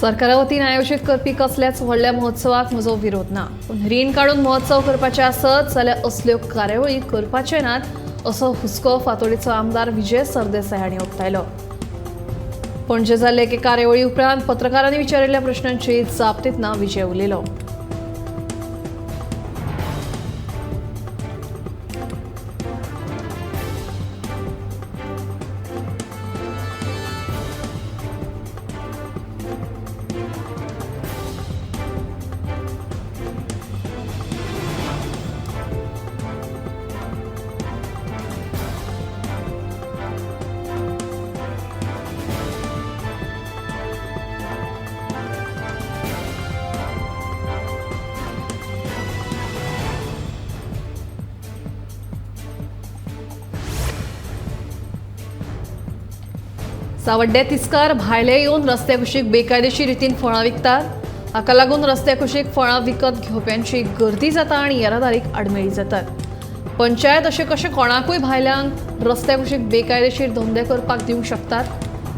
सरकारा वतीन आयोजीत करपी कसल्याच व्हडल्या महोत्सवाक म्हजो विरोध ना, पूण रीण काडून महोत्सव करपाचे आसत जाल्यार असल्यो कार्यावळी करपाचे नात असो हुस्को फातोडेचो आमदार विजय सरदेसाय हांणी उक्तायलो. पणजे जाल्ले एके कार्यावळी उपरांत पत्रकारांनी विचारिल्ल्या प्रश्नांची जाप दितना विजय उलयलो. सावड्डे तिस्कार भायले येवन रस्त्या कुशीक बेकायदेशीर रितीन फळां विकतात. हाका लागून रस्त्या कुशीक फळां विकत घेवप्यांची गर्दी जाता आनी येरादारीक आडमेळी जातात. पंचायत अशें कशें कोणाकूय भायल्यांक रस्त्या कुशीक बेकायदेशीर धंदे करपाक दिवंक शकतात.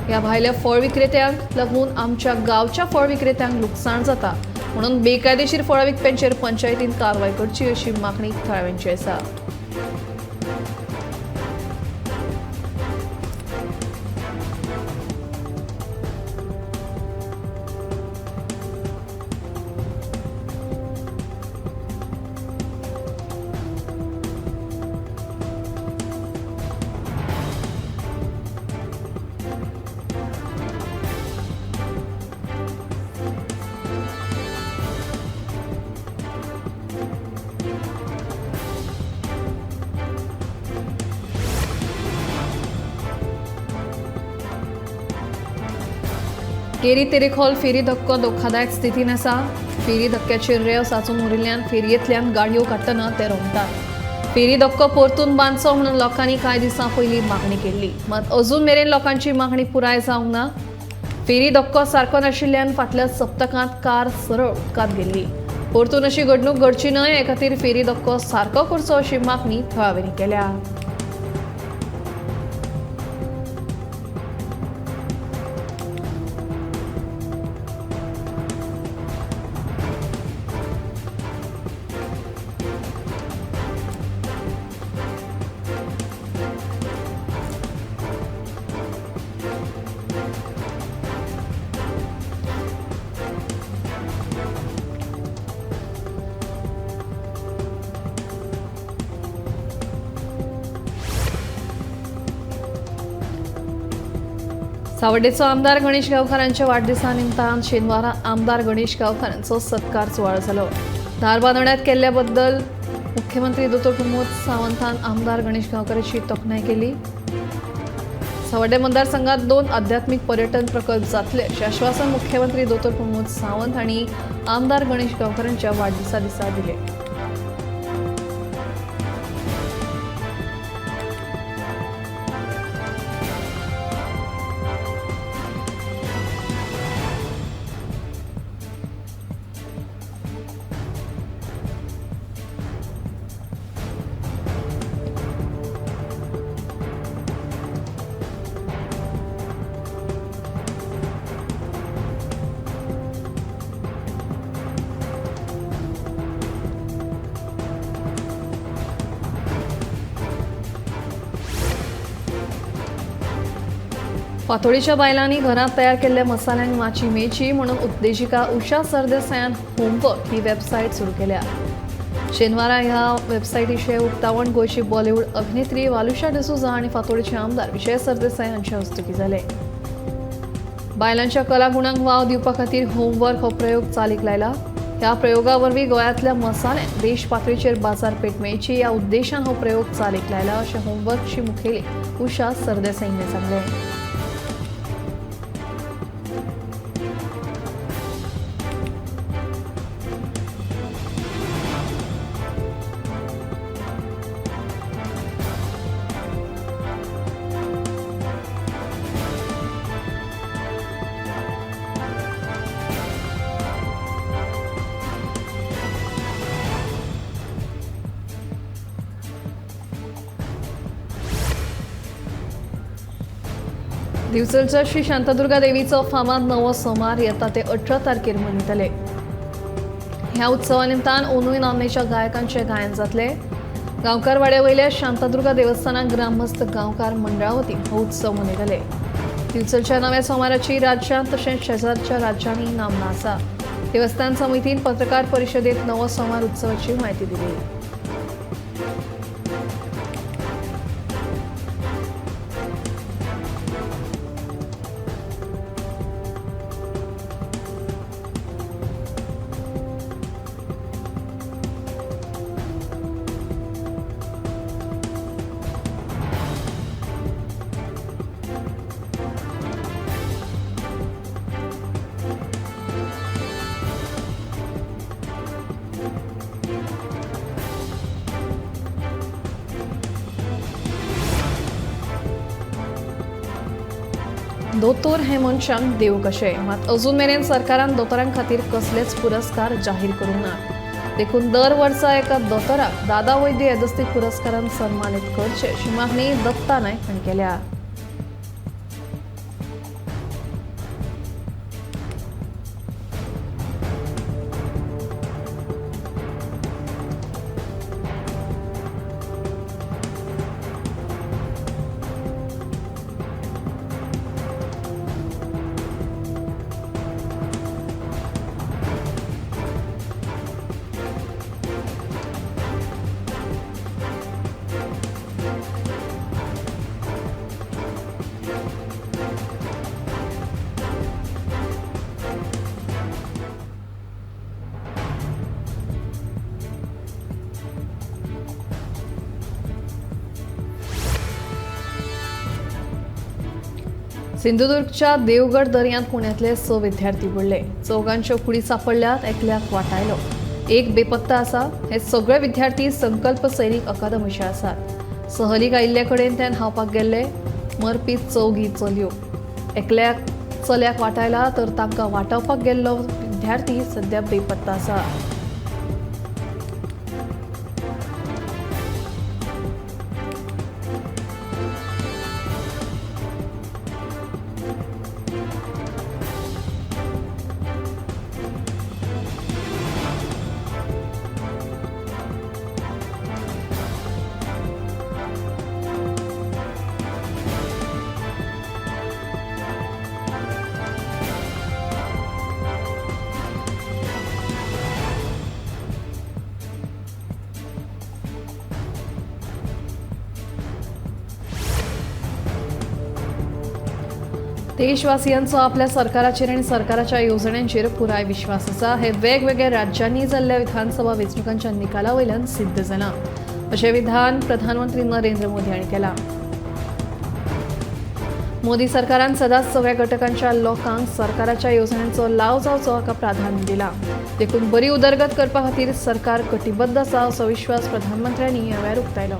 ह्या भायल्या फळ विक्रेत्यांक लागून आमच्या गांवच्या फळ विक्रेत्यांक लुकसाण जाता, म्हणून बेकायदेशीर फळां विकप्यांचेर पंचायतीन कारवाय करची अशी मागणी थळाव्यांची आसा. केरी तेरेखोल फेरी धक्को धोकादायक स्थितीन आसा. फेरी धक्क्याचेर रेंव साचून उरिल्ल्यान फेरयेंतल्यान गाडयो काडटना ते रोवतात. फेरी धक्को परतून बांदचो म्हणून लोकांनी कांय दिसां पयलीं मागणी केल्ली, मात अजून मेरेन लोकांची मागणी पुराय जावंक ना. फेरी धक्को सारको नाशिल्ल्यान फाटल्या सप्तकांत कार सरळ उदकांत गेल्ली. परतून अशी घडणूक घडची न्हय हे खातीर फेरी धक्को सारको करचो अशी मागणी थळाव्यांनी केल्या. सावड्डेचो आमदार गणेश गांवकारांच्या वाडदिसा निमतान शेनवारा आमदार गणेश गांवकारांचो सत्कार सुवाळो जालो. धार बांदण्यात केल्ल्या बद्दल मुख्यमंत्री दोतोर प्रमोद सावंतान आमदार गणेश गांवकारांची तोखणाय केली. सावड्डे मतदारसंघात 2 आध्यात्मिक पर्यटन प्रकल्प जातले अशें आश्वासन मुख्यमंत्री दोतोर प्रमोद सावंत हांणी आमदार गणेश गांवकारांच्या वाडदिसा दिसा दिलें. फातोडेच्या बायलांनी घरांत तयार केल्ल्या मसाल्यांक माची मेळची म्हणून उद्देशिका उषा सरदेसायान होमवर्क ही वेबसायट सुरू केल्या. शेनवारा ह्या वेबसायटीचे उक्तावण गोंयची बॉलिवूड अभिनेत्री वालुशा डिसूजा आनी फातोडेचे आमदार विजय सरदेसाय हांच्या हस्तुकी जाले. बायलांच्या कलागुणांक वाव दिवपा खातीर होमवर्क हो प्रयोग चालीक लायला. ह्या प्रयोगा वरवीं गोंयांतल्या मसाल्यांक देश पातळीचेर बाजारपेठ मेळची ह्या उद्देशान हो प्रयोग चालीक लायला अशें होमवर्कची मुखेली उषा सरदेसाय हिणें सांगलें. दिवचलच्या श्री शांतादुर्गा देवीचो फामाद नवो सोमार येता ते 18 तारखेर मनयतले. ह्या उत्सवा निमतान अंदूय नामनेच्या गायकांचे गायन जातले. गांवकार वाड्या वयल्या शांतादुर्गा देवस्थानात ग्रामस्थ गांवकार मंडळा वतीन हो उत्सव मनयतले. दिवचलच्या नव्या सोमाराची राज्यांत तशेंच शेजारच्या राज्यांनी नामना आसा. देवस्थान समितीन पत्रकार परिशदेत नवो सोमार उत्सवाची म्हायती दिली. दोतोर हे मनशांक देव कशें, मात अजून मेरेन सरकारान दोतोरां खातीर कसलेच पुरस्कार जाहीर करूंक ना. देखून दर वर्सा एका दोतोराक दादा वैद्य येदस्तीक पुरस्कारान सन्मानीत करचे अशी मागणी दत्ता नायक हांणी केल्या. सिंधुदुर्गच्या देवगड दर्यांत पुण्यातले 6 विद्यार्थी बुडले. 4 कुडी सापडल्यात, एकल्याक वाटायलो. एक बेपत्ता आसा. हे सगळे विद्यार्थी संकल्प सैनिक अकादमीचे आसात. सहलीक आयिल्ले कडेन ते न्हावपाक गेल्ले. मरपी 4 चलयो. एकल्याक चल्याक वाटायला तर तांकां वाटावपाक गेल्लो विद्यार्थी सध्या बेपत्ता आसा. देशवासियांचो आपल्या सरकाराचेर आनी सरकाराच्या येवजण्यांचेर पुराय विश्वास आसा. हे वेगवेगळ्या राज्यांनी जाल्ल्या विधानसभा वेंचणुकांच्या निकाला वयल्यान सिद्ध जालां. अशें विधान प्रधानमंत्री नरेंद्र मोदी हांणी केलां. मोदी सरकारान सदांच सगळ्या घटकांच्या लोकांक सरकाराच्या येवजण्यांचो लाव जावचो हाका प्राधान्य दिलां. देखून बरी उदरगत करपा खातीर सरकार कटिबद्ध आसा असो विश्वास प्रधानमंत्र्यांनी ह्या वेळार उक्तायलो.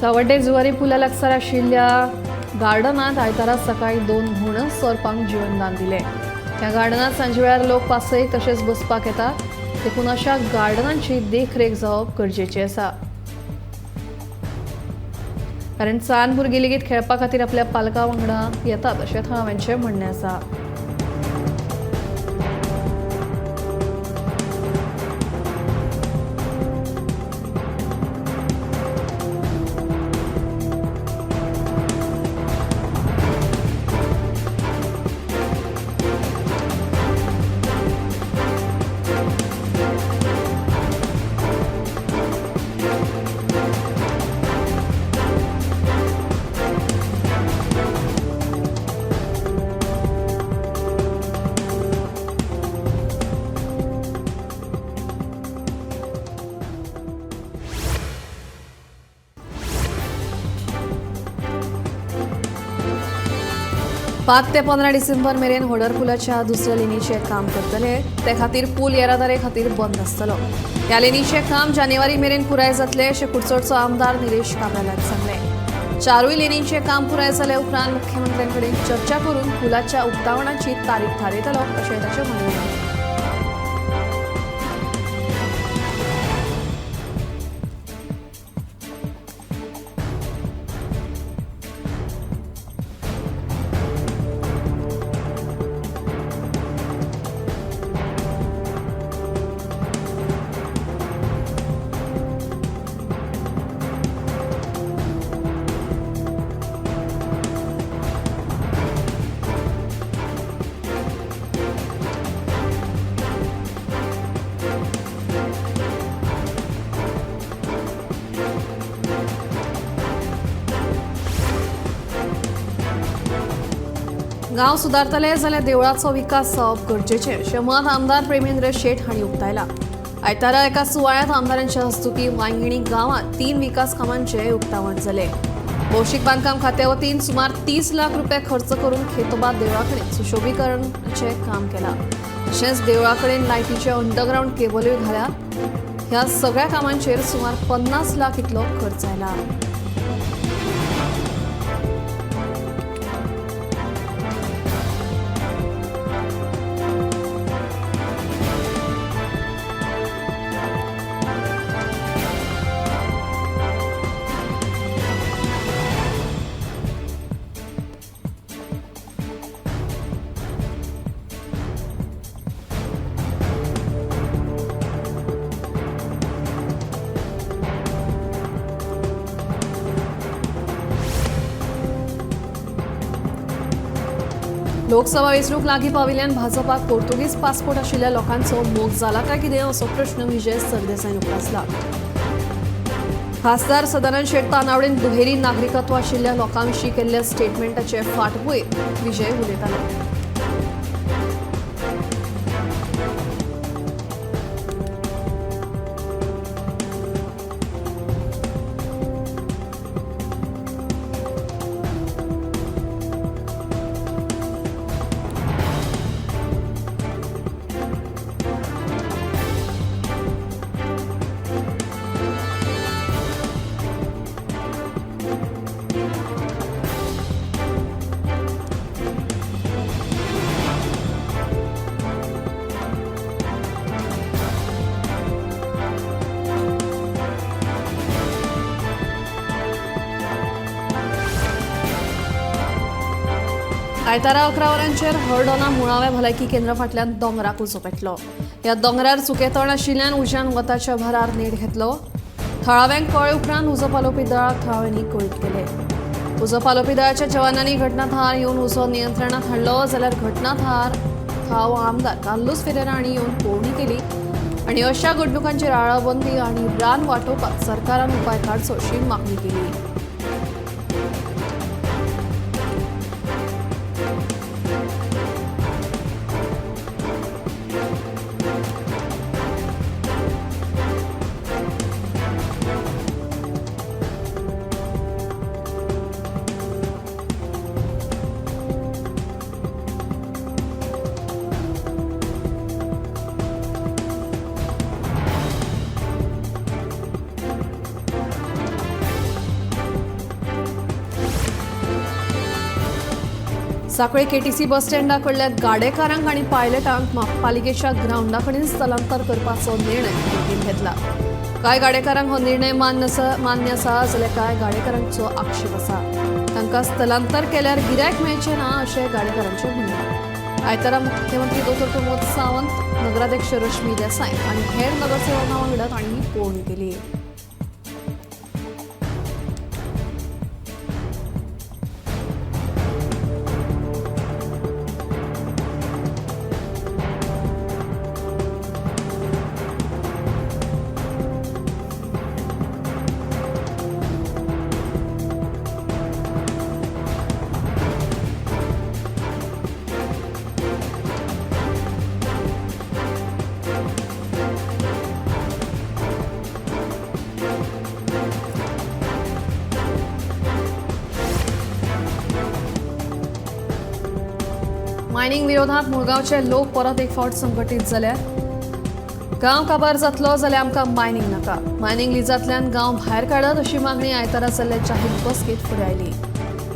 सावड्डे जुवारी पुला लागसार आशिल्ल्या गार्डनात आयतारा सकाळी 2 घोणस चोरपांक जीवनदान दिले. ह्या गार्डनात सांजे वेळार लोक पासयेक तशेंच बसपाक येतात. देखून अशा गार्डनांची देखरेख जावप गरजेची आसा. कारण ल्हान भुरगीं लेगीत खेळपा खातीर आपल्या पालकां वांगडा येतात अशें थळाव्यांचें म्हणणें आसा. 5 ते 15 डिसेंबर मेरेन होडर पुलाच्या दुसऱ्या लेनीचे काम करतले ते खातीर पूल येरादारे खातीर बंद आसतलो. ह्या लेनीचे काम जानेवारी मेरेन पुराय जातले अशें कुडचडचो आमदार निलेश काब्रालान सांगले. चारूय लेनीचे काम पुराय जाले उपरांत मुख्यमंत्र्यांकडेन चर्चा करून पुलाच्या उक्तावणाची तारीख थारयतलो अशें ताचें म्हणणें. गांव सुदारतले जाल्यार देवळाचो विकास जावप गरजेचें अशें मत आमदार प्रेमेंद्र शेट हांणी उक्तायलां. आयतारा एका सुवाळ्यांत आमदारांच्या हस्तुकी वांयगिणी गांवांत 3 विकास कामांचें उक्तावण जालें. भौशीक बांदकाम खात्या वतीन सुमार 30 लाख रुपये खर्च करून खेतोबा देवळा कडेन सुशोभीकरणाचें काम केलां. तशेंच देवळा कडेन लायटीचे अंडरग्रावंड केबलूय घाल्यात. ह्या सगळ्या कामांचेर सुमार 50 लाख इतलो खर्च आयला. लोकसभा वेंचणूक लागीं पाविल्ल्यान भाजपाक पोर्तुगीज पासपोर्ट आशिल्ल्या लोकांचो मोग जाला काय कितें असो प्रश्न विजय सरदेसाईन उकतायला. खासदार सदानंद शेट तानावडेन दुहेरी नागरिकत्व आशिल्ल्या लोकांविशीं केल्ल्या स्टेटमेंटाचे फाटभूंयेर विजय उलयताले. आयतारा 11 वरांचेर हळडोना मुळाव्या भलायकी केंद्रा फाटल्यान दोंगराक उजो पेटलो. ह्या दोंगरार सुकेतण आशिल्ल्यान उज्यान वताच्या भरार नेट घेतलो. थळाव्यांक कळ्ळे उपरांत उजो पालोवपी दळाक थळाव्यांनी कळीत केले. उजो पालोवपी दळाच्या जवानांनी घटनाथळार येवन उजो नियंत्रणात हाडलो जाल्यार घटनाथळार थाव आमदार कार्लोस फेरेरा हांणी येवन पळोवणी केली आनी अशा घडणुकांचेर आळाबंदी आनी रान वांटोवपाक सरकारान उपाय काडचो अशी मागणी केली. सांखळे केटीसी बस स्टँडा कडल्या गाडेकारांक आनी पायलटांक पालिकेच्या ग्राउंडा कडेन स्थलांतर करपाचो निर्णय पालिकेन घेतला. कांय गाडेकारांक हो निर्णय मान्य आसा जाल्यार कांय गाडेकारांचो आक्षेप आसा. तांकां स्थलांतर केल्यार गिरायक मेळचें ना अशें गाडेकारांचें म्हणणें. आयतारा मुख्यमंत्री दोतोर प्रमोद सावंत, नगराध्यक्ष रश्मी देसाय आनी हेर नगरसेवकां वांगडा तांणी पळोवणी केली. मायनिंग विरोधात मुळगावचे लोक परत एक फावट संघटीत जाल्यात. गांव काबार जातलो जाल्यार आमकां मायनिंग नाका. मायनिंग लिजांतल्यान गांव भायर काडत अशी मागणी आयतारा जाल्ले जाहीर बसकेंत फुडें आयली.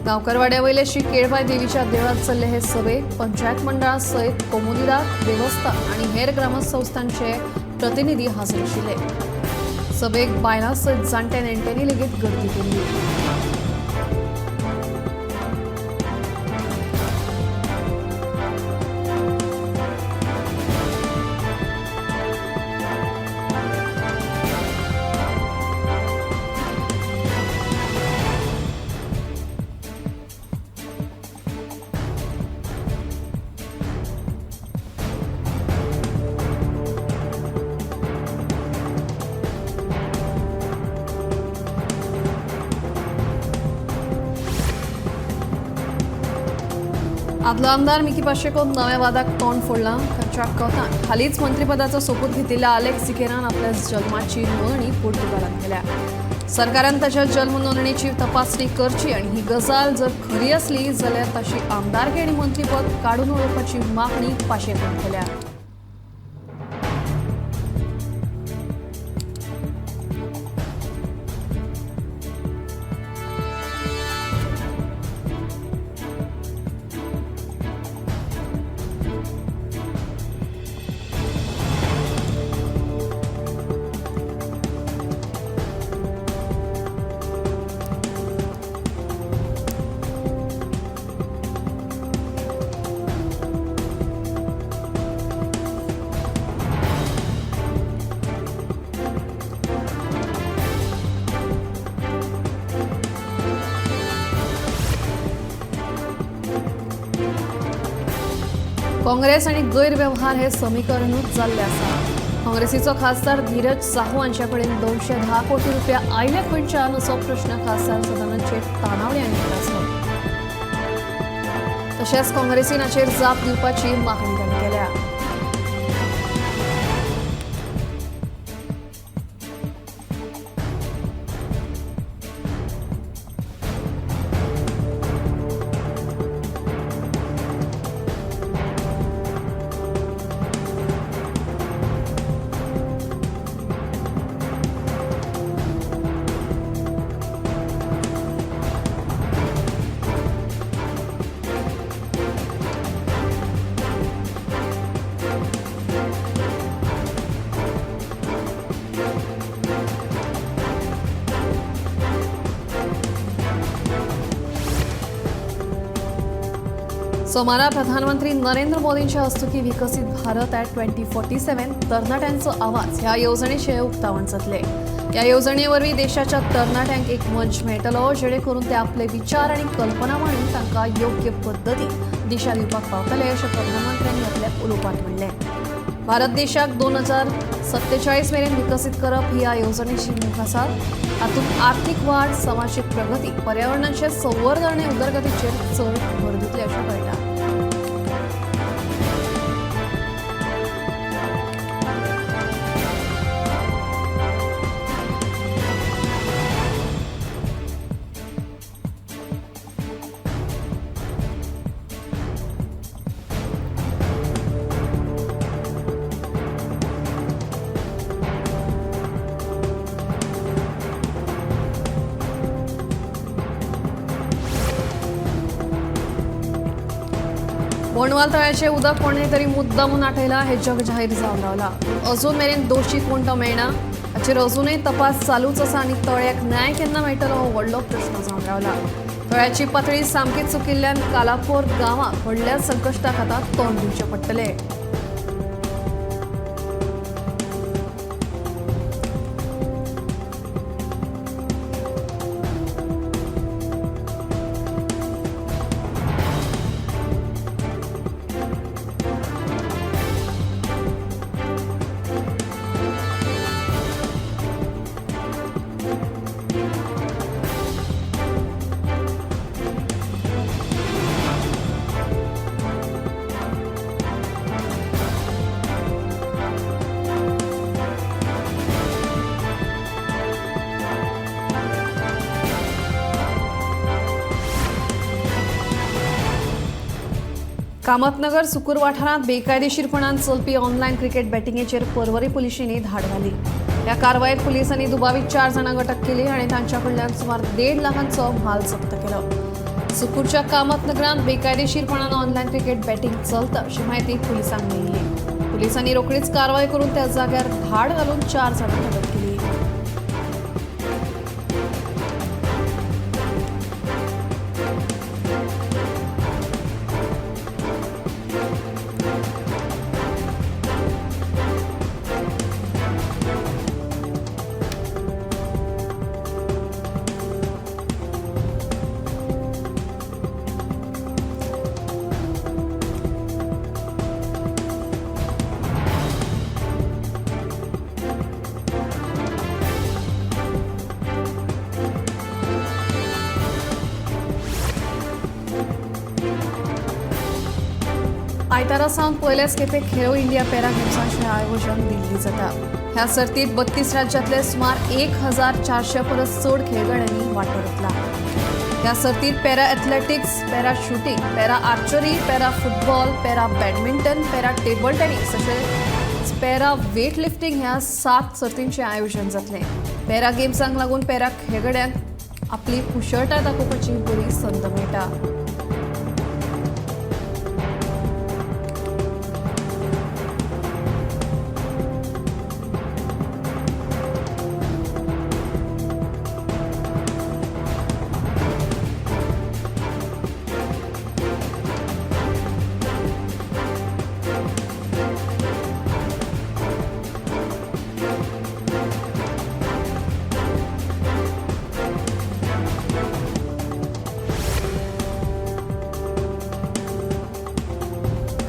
गांवकारवाड्या वयले श्री केळबाई देवीच्या देवळांत चल्ले हे सभेक पंचायत मंडळा सयत कोमुनिदाद, देवस्थान आनी हेर ग्रामस्थांचे प्रतिनिधी हाजीर आशिल्ले. सभेक बायलां सयत जाणटे नेणट्यांनी लेगीत गर्दी केल्ली. आदलो आमदार मिकी पाशेकोन नव्या वादाक तोंड फोडलां. तांच्या कथान हालींच मंत्रीपदाचो सोपूत घेतिल्ल्या आलेक्स सिकेरान आपल्या जल्माची नोंदणी पुर्तुगालांत केल्या. सरकारान ताच्या जल्म नोंदणीची तपासणी करची आनी ही गजाल जर खरी असली जाल्यार ताची आमदारकी आनी मंत्रीपद काडून उडोवपाची मागणी पाशेकोन केल्या. काँग्रेस आणि गैरव्यवहार हे समीकरणूच जाल्ले आसा. काँग्रेसीचो खासदार धीरज साहू हांचे कडेन 210 कोटी रुपया आयले खंयच्यान असो प्रश्न खासदार सदनाचे तानावळे हांणी विचारलो. तशेंच काँग्रेसीन हाचेर जाप दिवपाची मागणी तांणी केल्या. सोमारा प्रधानमंत्री नरेंद्र मोदींच्या हस्तुकी विकसित भारत ॲट 2047 तरणाट्यांचो आवाज ह्या येवजणेचे उक्तावण जातले. ह्या येवजणे वरवीं देशाच्या तरणाट्यांक एक मंच मेळटलो जेणे करून ते आपले विचार आनी कल्पना मांडून तांकां योग्य पद्दतीन दिशा दिवपाक पावतले अशें प्रधानमंत्र्यांनी आपल्या उलोवपांत म्हणलें. भारत देशाक 2047 मेरेन विकसीत करप ही ह्या येवजणेची मोख आसा. हातूंत आर्थीक वाड, समाजीक प्रगती, पर्यावरणाचे संवर्धन आनी उदरगतीचेर चड भर दितले अशें कळटा. बोंडवाल तळ्याचे उदक कोणे तरी मुद्दामून आटयला हे जग जाहीर जावन रावला. अजून मेरेन दोशी कोण तो मेळना. हाचेर अजूनय तपास चालूच आसा आनी तळ्याक न्याय केन्ना मेळटलो हो व्हडलो प्रश्न जावन रावला. तळ्याची पातळी सामकीच चुकिल्ल्यान कालापोर गांवाक व्हडल्या संकश्टाक आतां तोंड दिवचें पडटलें. कामतनगर सुकूर वाठारांत बेकायदेशीरपणान चलपी ऑनलायन क्रिकेट बॅटिंगेचेर पर्वरी पुलिसांनी धाड घाली। ह्या कारवायेत पुलिसांनी दुबावित 4 जाणांक अटक केली आणि तांच्या कडल्यान सुमार 1.5 लाखांचो माल जप्त केलो। सुकूरच्या कामतनगरांत बेकायदेशीरपणान ऑनलायन क्रिकेट बॅटिंग चलता अशी माहिती पुलिसांक मेळिल्ली। पुलिसांनी रोखडीच कारवाय करून त्या जाग्यार धाड घालून 4 जाणांक अटक केली। आयतारा सावन पयलेच खेपे खेलो इंडिया पॅरा गेम्सांचें आयोजन दिल्ली जाता। ह्या सर्तीत 32 राज्यांतले सुमार 1400 परस चड खेळगड्यांनी वांटो घेतला। ह्या सर्तीत para athletics, para shooting, para archery, para football, para badminton, para table tennis तशेंच पॅरा वेट लिफ्टिंग ह्या 7 सर्तींचें आयोजन जातलें। पॅरा गेम्सांक लागून पॅरा खेळगड्यांक आपली कुशळटाय दाखोवपाची बरी संद मेळटा।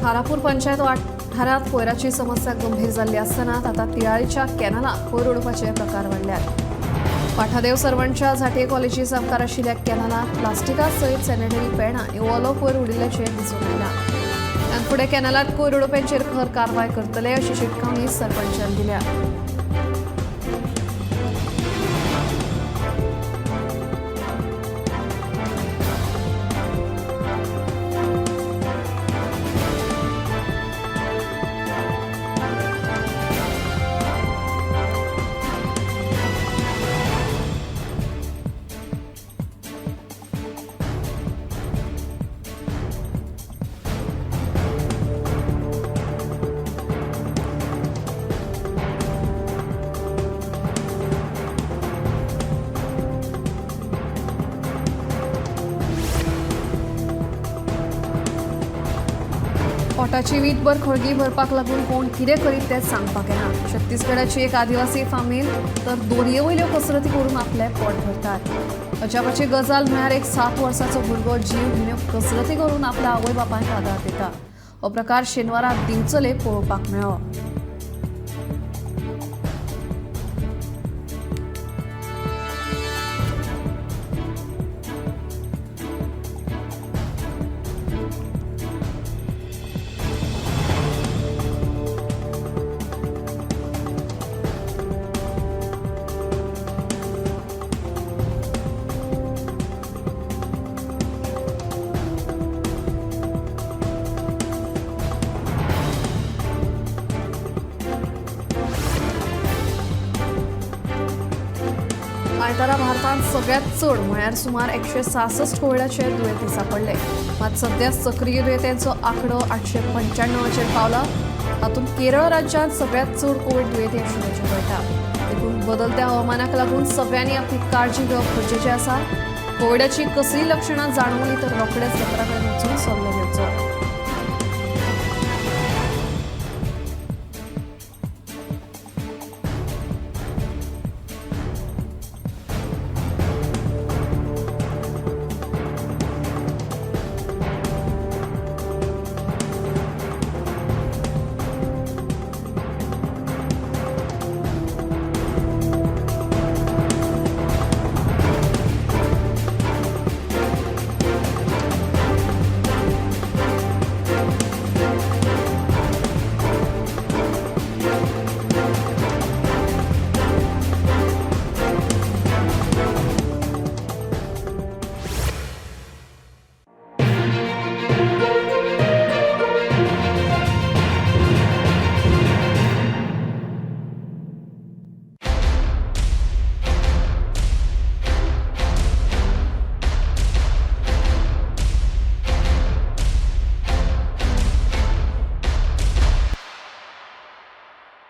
खारापूर पंचायत वाठारात कोयराची समस्या गंभीर जाल्ली आसतनाच आता तिळाळीच्या कॅनलाक कोयर उडोवपाचे प्रकार वाडल्यात। पाठादेव सर्वंटच्या झाटये कॉलेजी सामकार आशिल्ल्या कॅनलात प्लास्टिका सयत सॅनिटरी पॅडां आनी ओलो कोयर उडिल्ल्याचे दिसून आयला। तांफुडें कॅनलात कोयर उडोवप्यांचेर खर कारवाय करतले अशी शिटकावणी सरपंचान दिल्या। पोटाची वीटभर खळगी भरपाक लागून कोण कितें करीत तें सांगपाक येना। छत्तीसगडाची एक आदिवासी फामील तर दोरयेवयल्यो कसरती करून आपलें पोट भरतात। अजापाची गजाल म्हळ्यार एक 7 वर्साचो भुरगो जीव घेवन कसरती करून आपल्या आवय बापायक आदार दिता। हो प्रकार शेनवारा दिवचले पळोवपाक मेळ्ळो। आयतारा भारतांत सगळ्यात चड म्हळ्यार सुमार 166 कोविडाचे दुयेंती सांपडले। मात सध्या सक्रीय दुयेंतींचो आंकडो 895चेर पावला। हातूंत केरळ राज्यांत सगळ्यात चड कोविड दुयेंती आशिल्ल्याचें कळटा। देखून बदलत्या हवामानाक लागून सगळ्यांनी आपली काळजी घेवप गरजेचें आसा। कोविडाची कसलीय लक्षणां जाणवली तर रोखडेच डॉक्टरा कडेन वचून सल्लो घेवचो।